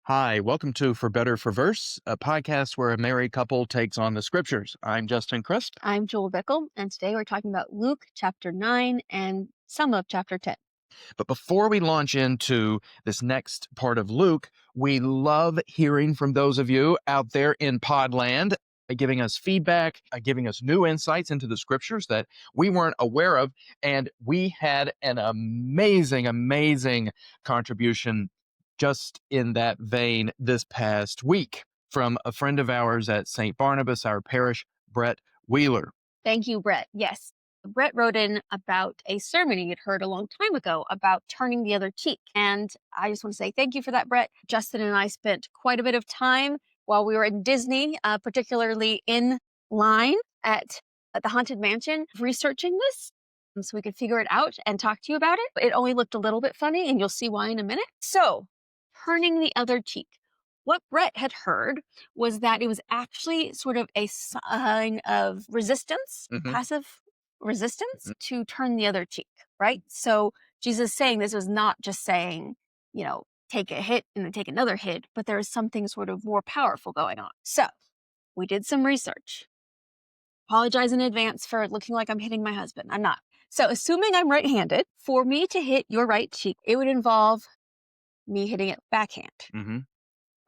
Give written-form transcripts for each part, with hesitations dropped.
Hi, welcome to For Better for Verse, a podcast where a married couple takes on the scriptures. I'm Justin Crisp. I'm Jewelle Bickel, and today we're talking about Luke chapter 9 and some of chapter 10. But before we launch into this next part of Luke, we love hearing from those of you out there in Podland, giving us feedback, giving us new insights into the scriptures that we weren't aware of. And we had an amazing contribution just in that vein this past week from a friend of ours at St. Barnabas, our parish, Brett Wheeler. Thank you, Brett. Yes. Brett wrote in about a sermon he had heard a long time ago about turning the other cheek. And I just want to say thank you for that, Brett. Justin and I spent quite a bit of time while we were in Disney, particularly in line at the Haunted Mansion, researching this so we could figure it out and talk to you about it. It only looked a little bit funny, and you'll see why in a minute. So, turning the other cheek. What Brett had heard was that it was actually sort of a sign of resistance, passive resistance to turn the other cheek, right? So Jesus saying this was not just saying, take a hit and then take another hit, but there is something sort of more powerful going on. So we did some research. Apologize in advance for looking like I'm hitting my husband. I'm not. So assuming I'm right-handed, for me to hit your right cheek, it would involve me hitting it backhand.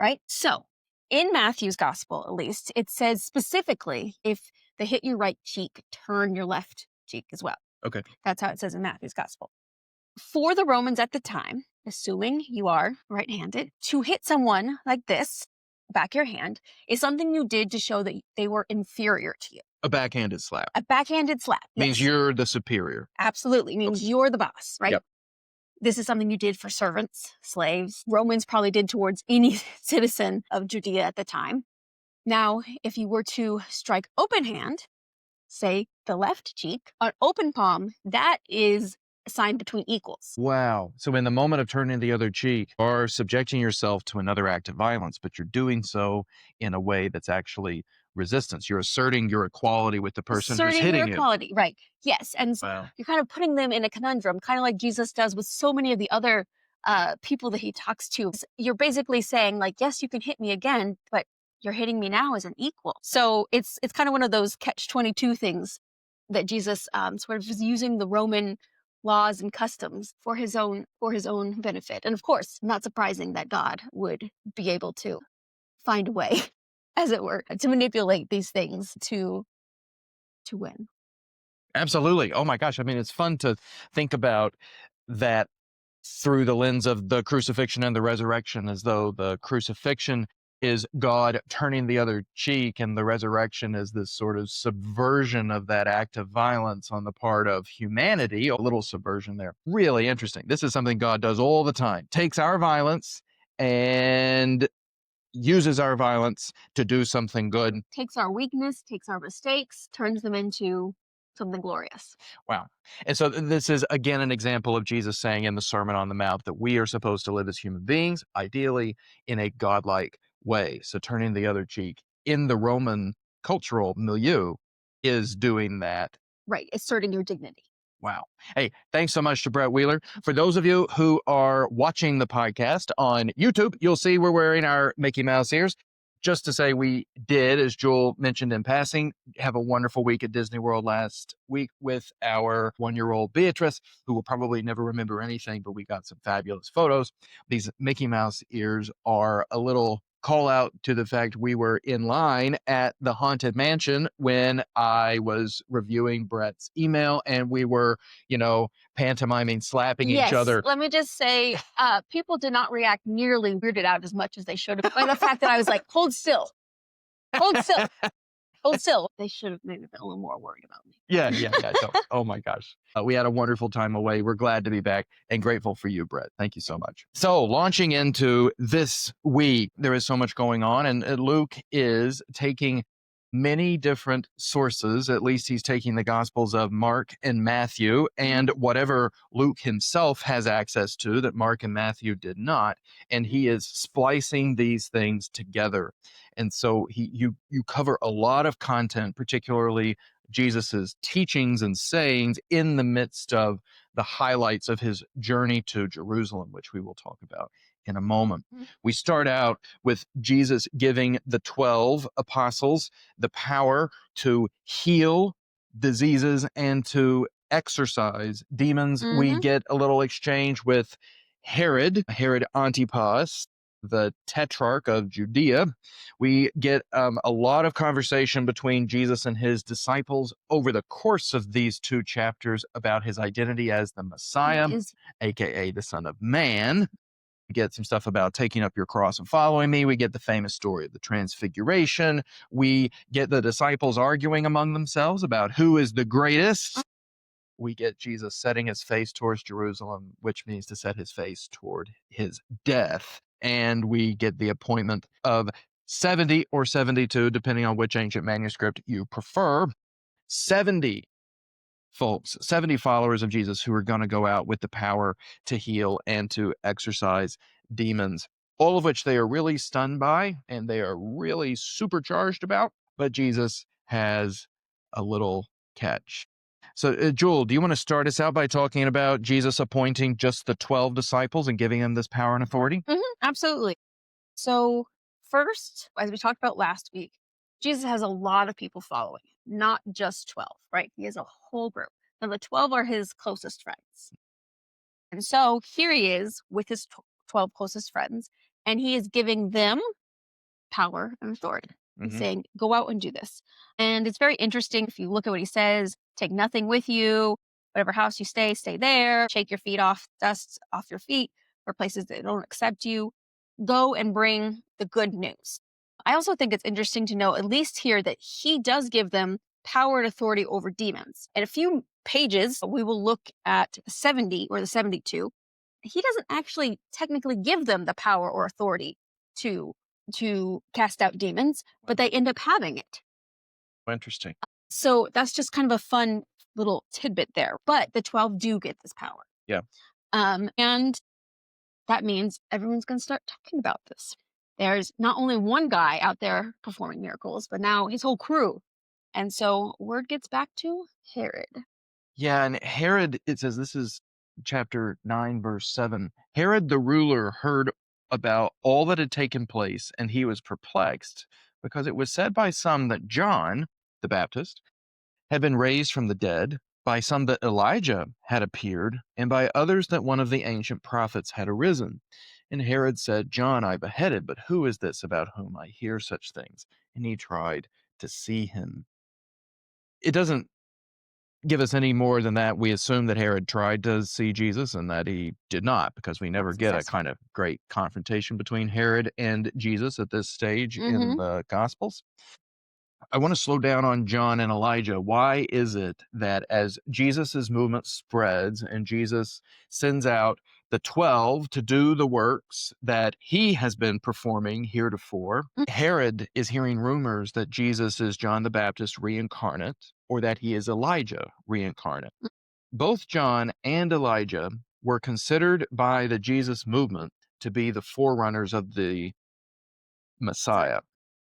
Right? So in Matthew's gospel, at least, it says specifically if they hit your right cheek, turn your left cheek as well. Okay. That's how it says in Matthew's gospel. For the Romans at the time, assuming you are right-handed, to hit someone like this, back your hand, is something you did to show that they were inferior to you. A backhanded slap. A backhanded slap. Means yes. you're the superior. Absolutely. Means you're the boss, right? Yep. This is something you did for servants, slaves. Romans probably did towards any citizen of Judea at the time. Now, if you were to strike open hand, say the left cheek, on open palm, that is a sign between equals. Wow. So in the moment of turning the other cheek, you are subjecting yourself to another act of violence, but you're doing so in a way that's actually resistance. You're asserting your equality with the person who's hitting your you. equality, right. Yes. And Wow. you're kind of putting them in a conundrum, kind of like Jesus does with so many of the other people that he talks to. You're basically saying, like, yes, you can hit me again, but you're hitting me now as an equal. So it's kind of one of those catch-22 things that Jesus sort of is using the Roman laws and customs for his own benefit. And of course, not surprising that God would be able to find a way, as it were, to manipulate these things to win. Absolutely. Oh my gosh. I mean, it's fun to think about that through the lens of the crucifixion and the resurrection, as though the crucifixion is God turning the other cheek and the resurrection is this sort of subversion of that act of violence on the part of humanity. A little subversion there. Really interesting. This is something God does all the time. Takes our violence and uses our violence to do something good. Takes our weakness, takes our mistakes, turns them into something glorious. Wow. And so this is, again, an example of Jesus saying in the Sermon on the Mount that we are supposed to live as human beings, ideally in a godlike way. So turning the other cheek in the Roman cultural milieu is doing that. Right. Asserting your dignity. Wow. Hey, thanks so much to Brett Wheeler. For those of you who are watching the podcast on YouTube, you'll see we're wearing our Mickey Mouse ears. Just to say we did, as Jewel mentioned in passing, have a wonderful week at Disney World last week with our 1-year-old Beatrice, who will probably never remember anything, but we got some fabulous photos. These Mickey Mouse ears are a little call out to the fact we were in line at the Haunted Mansion when I was reviewing Brett's email and we were, pantomiming, slapping each other. Let me just say, people did not react nearly weirded out as much as they should have. By the fact that I was like, hold still. Hold still. Hold still. They should have maybe been a little more worried about me. Yeah. Oh my gosh. We had a wonderful time away. We're glad to be back and grateful for you, Brett. Thank you so much. So launching into this week, there is so much going on, and Luke is taking many different sources. At least he's taking the Gospels of Mark and Matthew and whatever Luke himself has access to that Mark and Matthew did not. And he is splicing these things together. And so you cover a lot of content, particularly Jesus's teachings and sayings in the midst of the highlights of his journey to Jerusalem, which we will talk about in a moment. We start out with Jesus giving the 12 apostles the power to heal diseases and to exorcise demons. We get a little exchange with Herod Antipas, the tetrarch of Judea. We get a lot of conversation between Jesus and his disciples over the course of these 2 chapters about his identity as the Messiah, aka the Son of Man. We get some stuff about taking up your cross and following me. We get the famous story of the Transfiguration. We get the disciples arguing among themselves about who is the greatest. We get Jesus setting his face towards Jerusalem, which means to set his face toward his death. And we get the appointment of 70 or 72, depending on which ancient manuscript you prefer. 70 folks, 70 followers of Jesus who are going to go out with the power to heal and to exorcise demons, all of which they are really stunned by and they are really supercharged about. But Jesus has a little catch. So, Jewel, do you want to start us out by talking about Jesus appointing just the 12 disciples and giving them this power and authority? Absolutely. So, first, as we talked about last week, Jesus has a lot of people following, not just 12, right? He has a whole group. Now, the 12 are his closest friends. And so here he is with his 12 closest friends, and he is giving them power and authority. He's saying, go out and do this. And it's very interesting. If you look at what he says, take nothing with you, whatever house you stay there, shake your feet off, dust off your feet for places that don't accept you. Go and bring the good news. I also think it's interesting to know, at least here, that he does give them power and authority over demons. In a few pages, we will look at 70 or the 72. He doesn't actually technically give them the power or authority to cast out demons, but they end up having it. Interesting. So that's just kind of a fun little tidbit there. But the 12 do get this power. Yeah. And that means everyone's going to start talking about this. There's not only one guy out there performing miracles, but now his whole crew. And so word gets back to Herod. Yeah, and Herod, it says, this is chapter 9, verse 7. Herod the ruler heard about all that had taken place, and he was perplexed, because it was said by some that John the Baptist had been raised from the dead, by some that Elijah had appeared, and by others that one of the ancient prophets had arisen. And Herod said, John I beheaded, but who is this about whom I hear such things? And he tried to see him. It doesn't give us any more than that. We assume that Herod tried to see Jesus and that he did not, because we never get a kind of great confrontation between Herod and Jesus at this stage in the Gospels. I want to slow down on John and Elijah. Why is it that as Jesus's movement spreads and Jesus sends out the 12 to do the works that he has been performing heretofore, Herod is hearing rumors that Jesus is John the Baptist reincarnate, or that he is Elijah reincarnate? Both John and Elijah were considered by the Jesus movement to be the forerunners of the Messiah.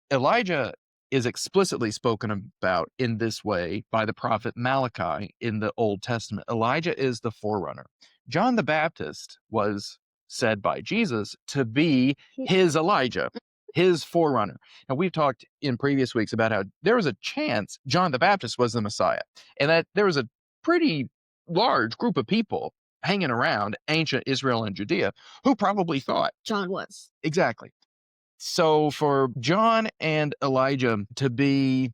Elijah is explicitly spoken about in this way by the prophet Malachi in the Old Testament. Elijah is the forerunner. John the Baptist was said by Jesus to be his Elijah, his forerunner. Now, we've talked in previous weeks about how there was a chance John the Baptist was the Messiah, and that there was a pretty large group of people hanging around ancient Israel and Judea who probably thought John was. Exactly. So for John and Elijah to be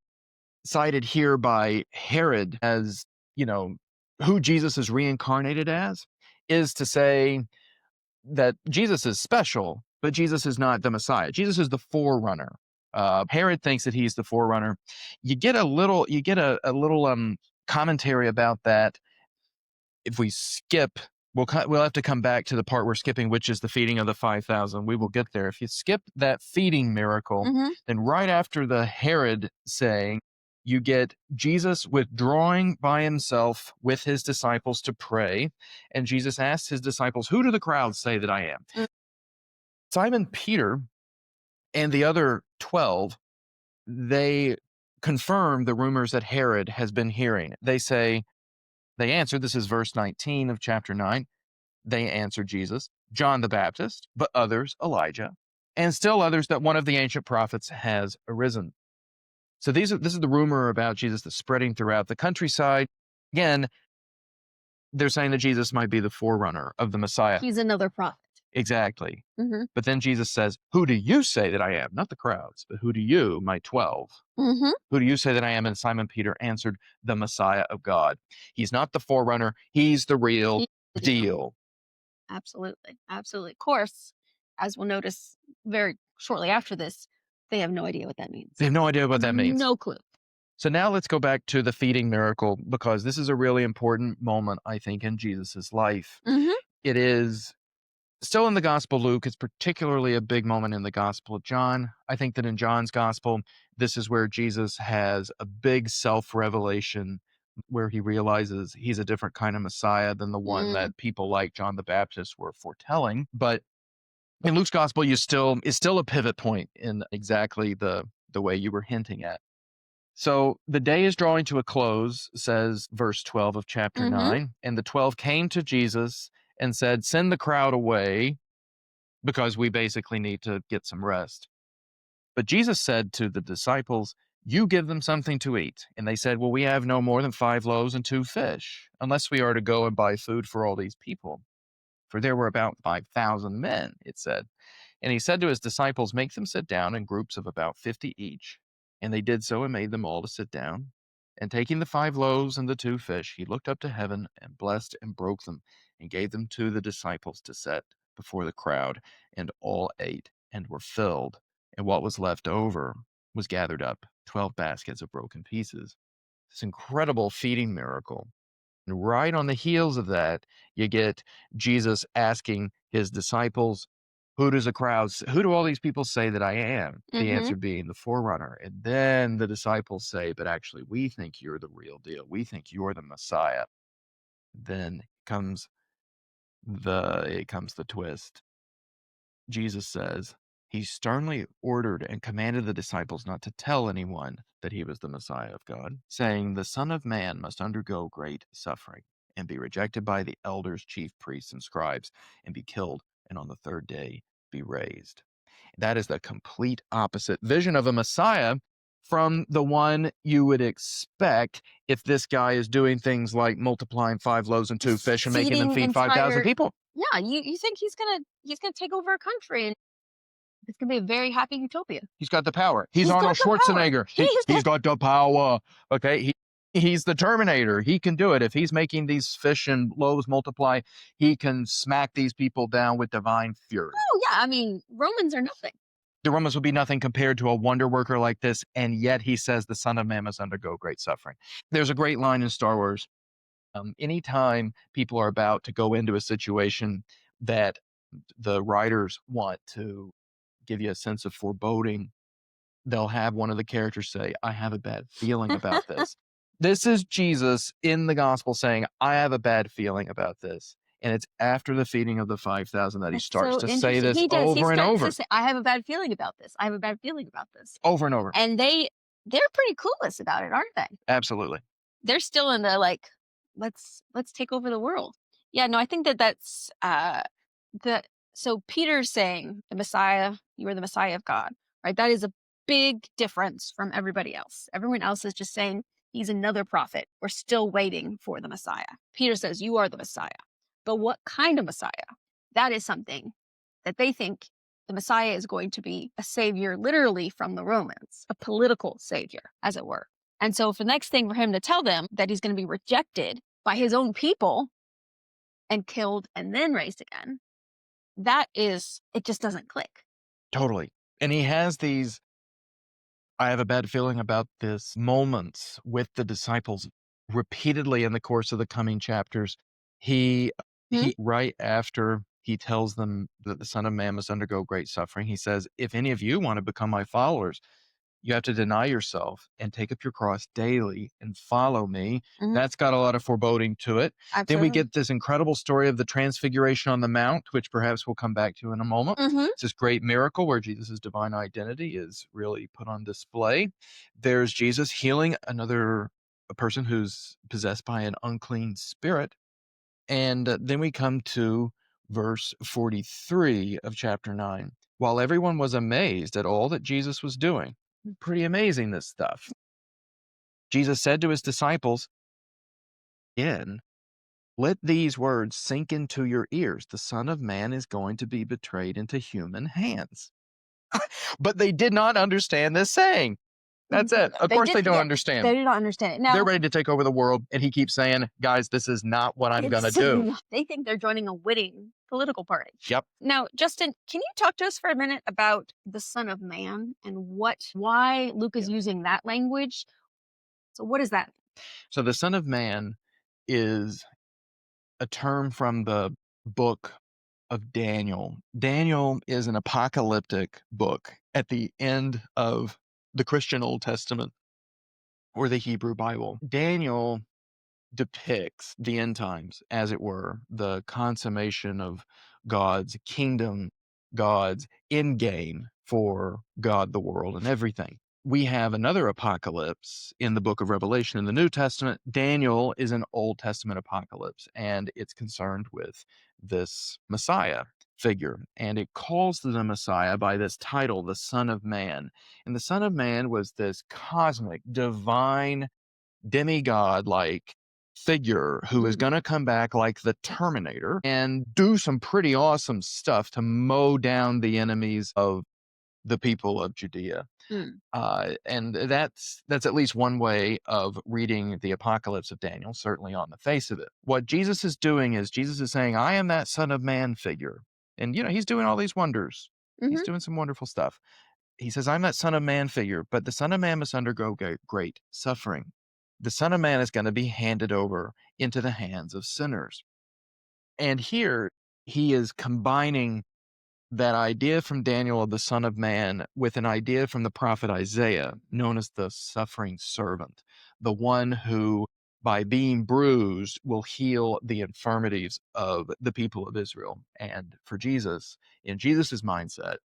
cited here by Herod as, who Jesus is reincarnated as, is to say that Jesus is special, but Jesus is not the Messiah. Jesus is the forerunner. Herod thinks that he's the forerunner. You get a little commentary about that. If we skip, we'll have to come back to the part we're skipping, which is the feeding of the 5,000. We will get there. If you skip that feeding miracle, then right after the Herod saying, you get Jesus withdrawing by himself with his disciples to pray. And Jesus asks his disciples, who do the crowds say that I am? Simon Peter and the other 12, they confirm the rumors that Herod has been hearing. They answered, this is verse 19 of chapter 9. They answered Jesus, John the Baptist, but others Elijah, and still others that one of the ancient prophets has arisen. So this is the rumor about Jesus that's spreading throughout the countryside. Again, they're saying that Jesus might be the forerunner of the Messiah. He's another prophet. Exactly. Mm-hmm. But then Jesus says, who do you say that I am? Not the crowds, but who do you, my 12? Mm-hmm. Who do you say that I am? And Simon Peter answered, the Messiah of God. He's not the forerunner. He's the real He's the deal. Absolutely. Absolutely. Of course, as we'll notice very shortly after this, they have no idea what that means. They have no idea what that means. No clue. So now let's go back to the feeding miracle, because this is a really important moment, I think, in Jesus's life. Mm-hmm. It is still in the Gospel of Luke. It's particularly a big moment in the Gospel of John. I think that in John's Gospel, this is where Jesus has a big self-revelation, where he realizes he's a different kind of Messiah than the one that people like John the Baptist were foretelling. But in Luke's Gospel, is still a pivot point in exactly the way you were hinting at. So the day is drawing to a close, says verse 12 of chapter 9. And the 12 came to Jesus and said, send the crowd away, because we basically need to get some rest. But Jesus said to the disciples, you give them something to eat. And they said, well, we have no more than 5 loaves and 2 fish, unless we are to go and buy food for all these people. For there were about 5,000 men, it said. And he said to his disciples, make them sit down in groups of about 50 each. And they did so and made them all to sit down. And taking the 5 loaves and the 2 fish, he looked up to heaven and blessed and broke them and gave them to the disciples to set before the crowd. And all ate and were filled. And what was left over was gathered up, 12 baskets of broken pieces. This incredible feeding miracle. And right on the heels of that, you get Jesus asking his disciples, who do all these people say that I am? The answer being the forerunner. And then the disciples say, but actually, we think you're the real deal. We think you're the Messiah. Then comes the twist. Jesus says, he sternly ordered and commanded the disciples not to tell anyone that he was the Messiah of God, saying, the Son of Man must undergo great suffering and be rejected by the elders, chief priests, and scribes, and be killed, and on the 3rd day be raised. That is the complete opposite vision of a Messiah from the one you would expect if this guy is doing things like multiplying 5 loaves and 2 fish and making them feed 5,000 people. Yeah, you think he's gonna take over a country and it's gonna be a very happy utopia. He's got the power. He's Arnold Schwarzenegger. He's got the power. Okay, he's the Terminator. He can do it. If he's making these fish and loaves multiply, he can smack these people down with divine fury. Oh yeah, I mean, Romans are nothing. The Romans would be nothing compared to a wonder worker like this, and yet he says the Son of Man must undergo great suffering. There's a great line in Star Wars. Anytime people are about to go into a situation that the writers want to give you a sense of foreboding, they'll have one of the characters say, I have a bad feeling about this. This is Jesus in the gospel saying, I have a bad feeling about this. And it's after the feeding of the 5,000 that he starts to say this over and over. To say, I have a bad feeling about this. I have a bad feeling about this. Over and over. And they're pretty clueless about it, aren't they? Absolutely. They're still in the like, let's take over the world. Yeah, no, I think that's so Peter's saying the Messiah, you are the Messiah of God, right? That is a big difference from everybody else. Everyone else is just saying he's another prophet. We're still waiting for the Messiah. Peter says, you are the Messiah. But what kind of Messiah? That is something that they think the Messiah is going to be a savior literally from the Romans, a political savior, as it were. And so for the next thing for him to tell them that he's going to be rejected by his own people and killed and then raised again, it just doesn't click. Totally. And he has these, I have a bad feeling about this, moments with the disciples repeatedly in the course of the coming chapters. He right after he tells them that the Son of Man must undergo great suffering, he says, if any of you want to become my followers, you have to deny yourself and take up your cross daily and follow me. That's got a lot of foreboding to it. Absolutely. Then we get this incredible story of the Transfiguration on the Mount, which perhaps we'll come back to in a moment. It's this great miracle where Jesus' divine identity is really put on display. There's Jesus healing a person who's possessed by an unclean spirit. And then we come to verse 43 of chapter 9. While everyone was amazed at all that Jesus was doing. Pretty amazing, this stuff. Jesus said to his disciples, again, let these words sink into your ears. The Son of Man is going to be betrayed into human hands. But they did not understand this saying. That's it. Of course they don't understand. They do not understand it. Now, they're ready to take over the world, and he keeps saying, guys, this is not what I'm going to do. They think they're joining a winning political party. Yep. Now, Justin, can you talk to us for a minute about the Son of Man and why Luke is using that language? So what is that? So the Son of Man is a term from the book of Daniel. Daniel is an apocalyptic book at the end of the Christian Old Testament or the Hebrew Bible. Daniel depicts the end times, as it were, the consummation of God's kingdom, God's end game for God, the world, and everything. We have another apocalypse in the book of Revelation in the New Testament. Daniel is an Old Testament apocalypse, and it's concerned with this Messiah figure, and it calls the Messiah by this title, the Son of Man. And the Son of Man was this cosmic, divine, demigod-like figure who is going to come back like the Terminator and do some pretty awesome stuff to mow down the enemies of the people of Judea. And that's at least one way of reading the apocalypse of Daniel, certainly on the face of it. What Jesus is doing is Jesus is saying, I am that Son of Man figure. And, he's doing all these wonders. He's doing some wonderful stuff. He says, I'm that Son of Man figure, but the Son of Man must undergo great suffering. The Son of Man is going to be handed over into the hands of sinners. And here he is combining that idea from Daniel of the Son of Man with an idea from the prophet Isaiah, known as the suffering servant, the one who, by being bruised, will heal the infirmities of the people of Israel. And for Jesus, in Jesus's mindset,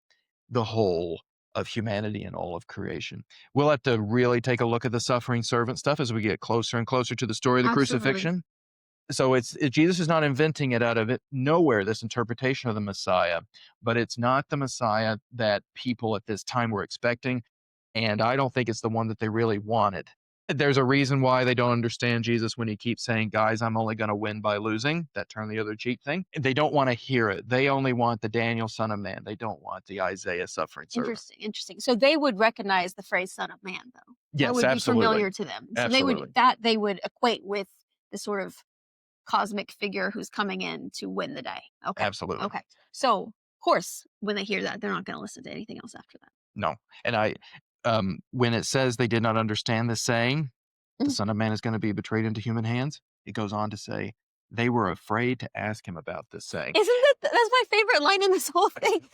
the whole of humanity and all of creation. We'll have to really take a look at the suffering servant stuff as we get closer and closer to the story of the crucifixion. So Jesus is not inventing it out of nowhere, this interpretation of the Messiah, but it's not the Messiah that people at this time were expecting, and I don't think it's the one that they really wanted. There's a reason why they don't understand Jesus when he keeps saying, guys, I'm only going to win by losing, that turn the other cheek thing. They don't want to hear it. They only want the Daniel Son of Man. They don't want the Isaiah suffering servant. Interesting. So they would recognize the phrase Son of Man, though. Yes, that would absolutely. be familiar to them. So absolutely. they would equate with the sort of cosmic figure who's coming in to win the day. Okay. Absolutely. Okay. So, of course, when they hear that, they're not going to listen to anything else after that. No. And when it says they did not understand this saying, the Son of Man is going to be betrayed into human hands, it goes on to say, they were afraid to ask him about this saying. That's my favorite line in this whole thing. Isn't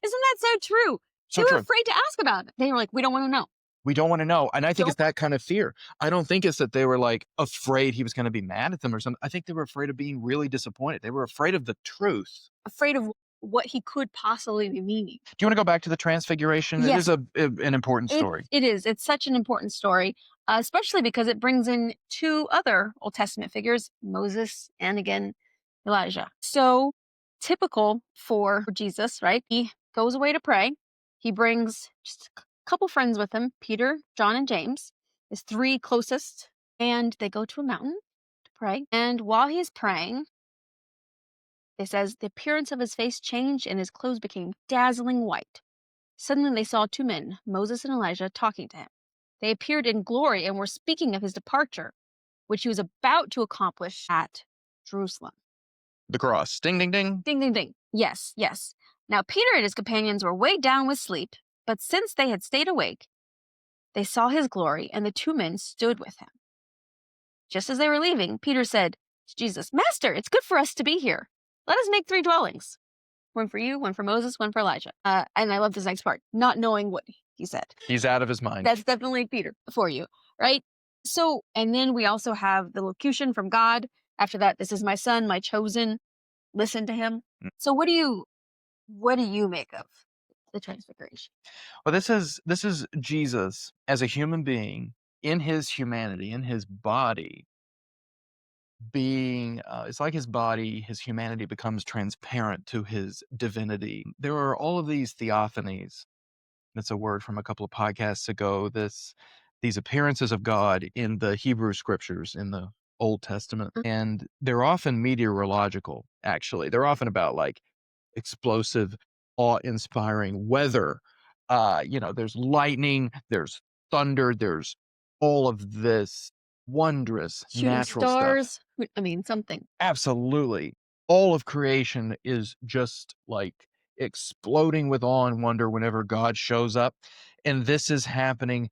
that so true? They were afraid to ask about it. They were like, we don't want to know. We don't want to know. And I think it's that kind of fear. I don't think it's that they were like afraid he was going to be mad at them or something. I think they were afraid of being really disappointed. They were afraid of the truth. Afraid of what he could possibly be meaning. Do you want to go back to the Transfiguration? Yes. It is an important story. It is. It's such an important story, especially because it brings in two other Old Testament figures, Moses and again, Elijah. So typical for Jesus, right? He goes away to pray. He brings just a couple friends with him, Peter, John, and James, his three closest, and they go to a mountain to pray. And while he's praying, it says, the appearance of his face changed and his clothes became dazzling white. Suddenly they saw two men, Moses and Elijah, talking to him. They appeared in glory and were speaking of his departure, which he was about to accomplish at Jerusalem. The cross. Ding, ding, ding. Ding, ding, ding. Yes, yes. Now Peter and his companions were weighed down with sleep, but since they had stayed awake, they saw his glory, and the two men stood with him. Just as they were leaving, Peter said to Jesus, Master, it's good for us to be here. Let us make 3 dwellings. One for you, one for Moses, one for Elijah. And I love this next part, not knowing what he said. He's out of his mind. That's definitely Peter for you, right? So, and then we also have the locution from God. After that, this is my son, my chosen. Listen to him. So what do you make of the Transfiguration? Well, this is Jesus as a human being in his humanity, in his body, being, it's like his body, his humanity becomes transparent to his divinity. There are all of these theophanies. That's a word from a couple of podcasts ago. These appearances of God in the Hebrew scriptures in the Old Testament, and they're often meteorological. Actually, they're often about like explosive, awe-inspiring weather. There's lightning, there's thunder, there's all of this wondrous Shooting natural stuff. stars. I mean, something. Absolutely. All of creation is just like exploding with awe and wonder whenever God shows up. And this is happening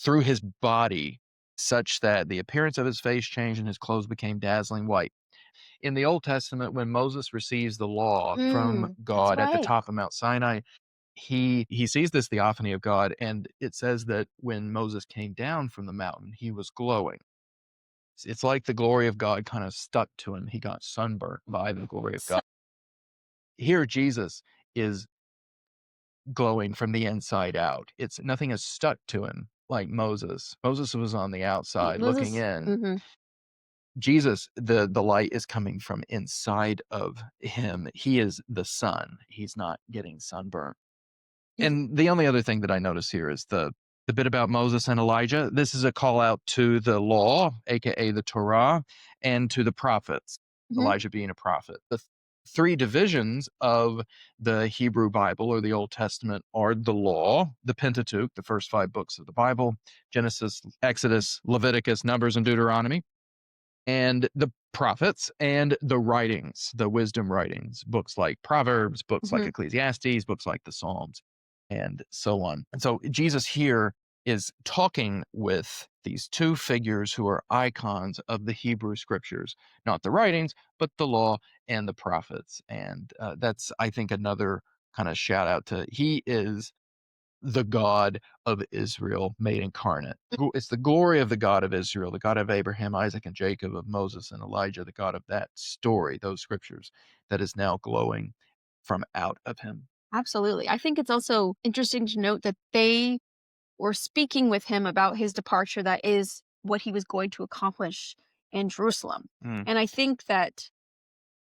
through his body, such that the appearance of his face changed and his clothes became dazzling white. In the Old Testament, when Moses receives the law from That's God at the right. top of Mount Sinai, he sees this theophany of God, and it says that when Moses came down from the mountain, he was glowing. It's like the glory of God kind of stuck to him. He got sunburnt by the glory of God. Here, Jesus is glowing from the inside out. It's nothing is stuck to him like Moses. Moses was on the outside looking Moses. in. Hmm. Jesus, the light is coming from inside of him. He is the sun. He's not getting sunburnt. And the only other thing that I notice here is the bit about Moses and Elijah. This is a call out to the law, aka the Torah, and to the prophets, Hmm. Elijah being a prophet. The three divisions of the Hebrew Bible or the Old Testament are the law, the Pentateuch, the first 5 books of the Bible, Genesis, Exodus, Leviticus, Numbers, and Deuteronomy, and the prophets and the writings, the wisdom writings, books like Proverbs, books like Hmm. Ecclesiastes, books like the Psalms, and so on. And so Jesus here is talking with these two figures who are icons of the Hebrew scriptures, not the writings, but the law and the prophets. And that's, I think, another kind of shout out to he is the God of Israel made incarnate. It's the glory of the God of Israel, the God of Abraham, Isaac, and Jacob, of Moses and Elijah, the God of that story, those scriptures, that is now glowing from out of him. Absolutely. I think it's also interesting to note that they were speaking with him about his departure, that is what he was going to accomplish in Jerusalem. Mm, And I think that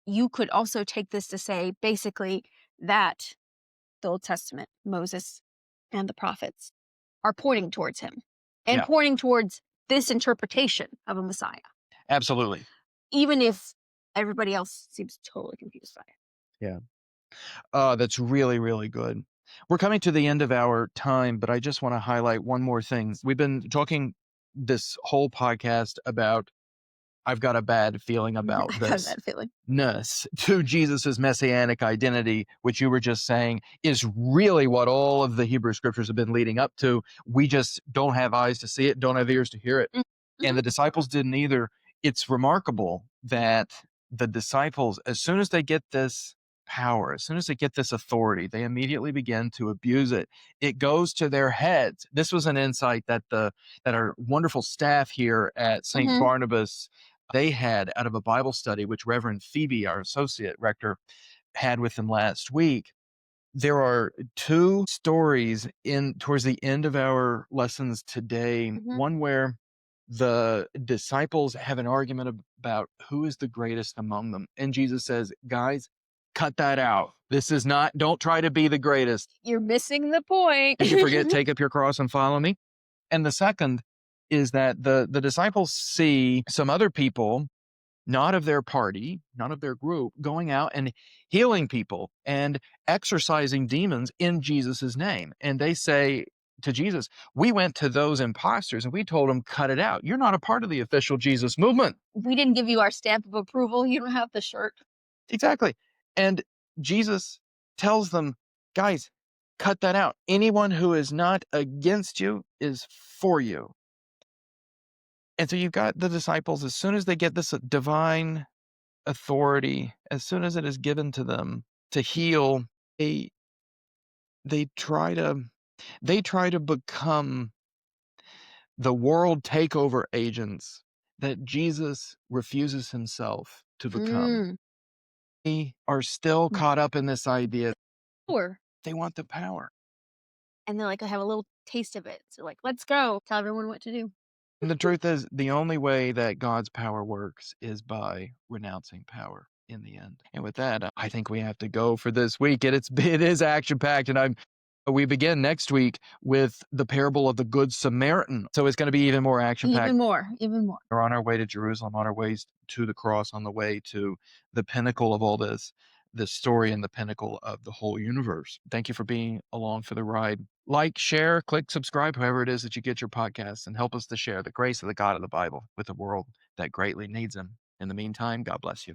you could also take this to say basically that the Old Testament, Moses, and the prophets are pointing towards him and yeah, pointing towards this interpretation of a Messiah, absolutely. even if everybody else seems totally confused by it. Yeah. That's really, really good. We're coming to the end of our time, but I just want to highlight one more thing. We've been talking this whole podcast about I've got a bad feeling about I got this that feeling. ness to Jesus's messianic identity, which you were just saying is really what all of the Hebrew scriptures have been leading up to. We just don't have eyes to see it, don't have ears to hear it. And Mhm. the disciples didn't either. It's remarkable that the disciples, as soon as they get this power, as soon as they get this authority, they immediately begin to abuse it. It goes to their heads. This was an insight that our wonderful staff here at St. Mhm. Barnabas, they had out of a Bible study, which Reverend Phoebe, our associate rector, had with them last week. There are two stories in towards the end of our lessons today. Mhm. One where the disciples have an argument about who is the greatest among them. And Jesus says, guys, cut that out. This is not, don't try to be the greatest. You're missing the point. Did you forget, take up your cross and follow me? And the second is that the disciples see some other people, not of their party, not of their group, going out and healing people and exorcising demons in Jesus's name. And they say to Jesus, we went to those imposters and we told them, cut it out. You're not a part of the official Jesus movement. We didn't give you our stamp of approval. You don't have the shirt. Exactly. And Jesus tells them, guys, cut that out. Anyone who is not against you is for you. And so you've got the disciples, as soon as they get this divine authority, as soon as it is given to them to heal, they they try to they try to become the world takeover agents that Jesus refuses himself to become. Mm. They are still caught up in this idea. Power. They want the power. And they're like, I have a little taste of it. So like, let's go. Tell everyone what to do. And the truth is, the only way that God's power works is by renouncing power in the end. And with that, I think we have to go for this week. It is action packed, and we begin next week with the parable of the Good Samaritan. So it's going to be even more action packed. Even more. We're on our way to Jerusalem, on our ways to the cross, on the way to the pinnacle of all this story and the pinnacle of the whole universe. Thank you for being along for the ride. Like, share, click, subscribe, however it is that you get your podcasts, and help us to share the grace of the God of the Bible with a world that greatly needs him. In the meantime, God bless you.